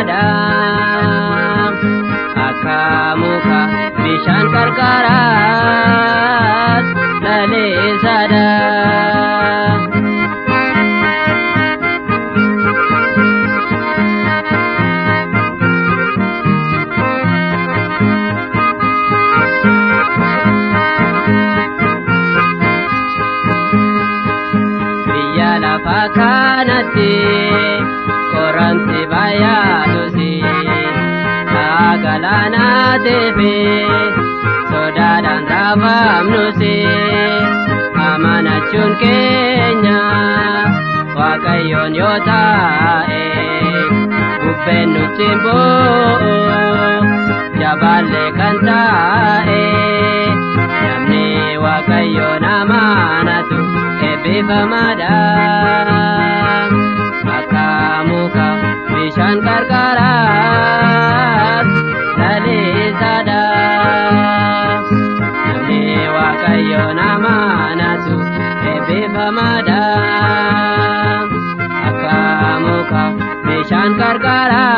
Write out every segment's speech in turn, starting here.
Pamadam akamuka bishan karkaras lalisada biya lafakanati koranti bayadusi agalana tebe sodadan rabamnusi amanachun kenya wakayon yotae upenu chimbo jabale kantae namni wakayon amanatu ebe pamadam akamuka bishan karkaras lalisada namni wakayon amanatu ebe pamadam akamuka bishan karkaras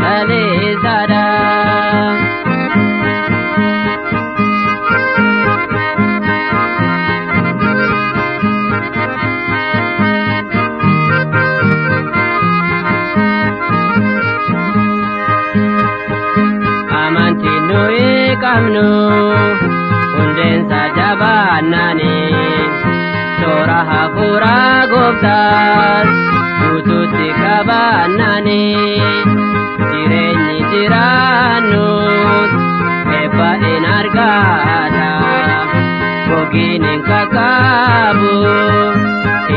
lalisada kamnu unden sajabanani sora hafura gobtas ututi kabanani jirenyi jiranut eba inargata boginin kakabu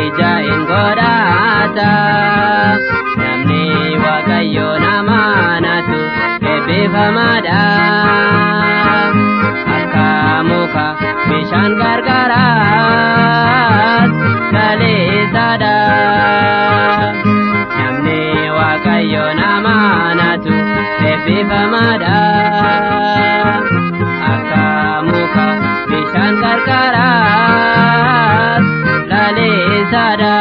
ija ingodata namni wakayo namanatu ebe pamadam akamuka bishan karkaras lalisada namni wakayo namanatu ebe pamadam akamuka bishan karkaras lalisada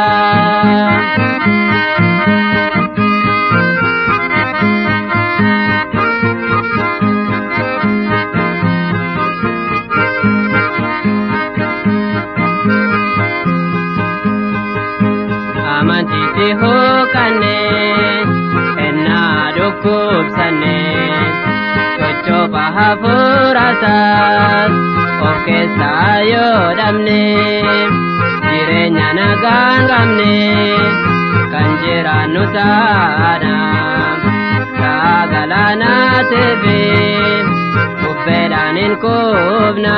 amantiti hokane enna dukkubsane cocoba hafurasas of keessaa yoo dhabne jireenya nagaan qabne kan jiraannu taana sa'a galaanaa tebe bubbeedhaan hin quufna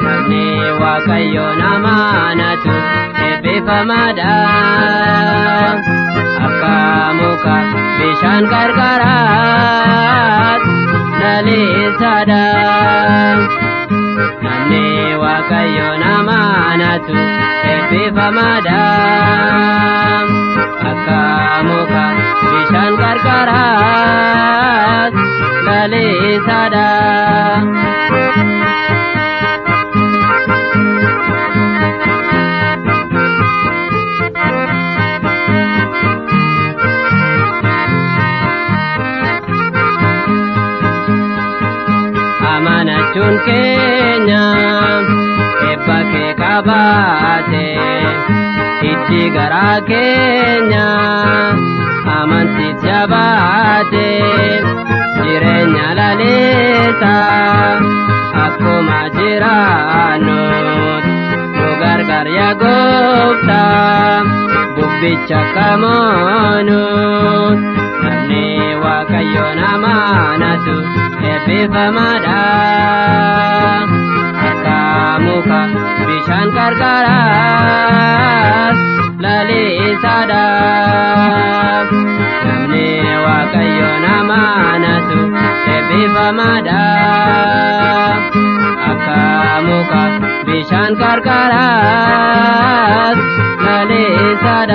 namni waaqayyoon amaanatu eebbifamadha akamuka bishaan qarqaraat lalisadha namni waaqayyoon amaanatu eebbifamadha akamuka bishaan qarqaraat lalisadha amanachuun keenya eebba kee qabaate itti garaa keenya amantiit jabaate jireenya laleessa akkuma jiraannuut nu gargaara. gargaarya gooftaa bubbicha kamoonu namni waaqayyoon amaanatu eebbifamaadha akka muka bishaan qarqaraas lalisaadha namni waaqayyoon amaanatu eebbifamaadha akka muka bishaan qarqaraas lalisaadha.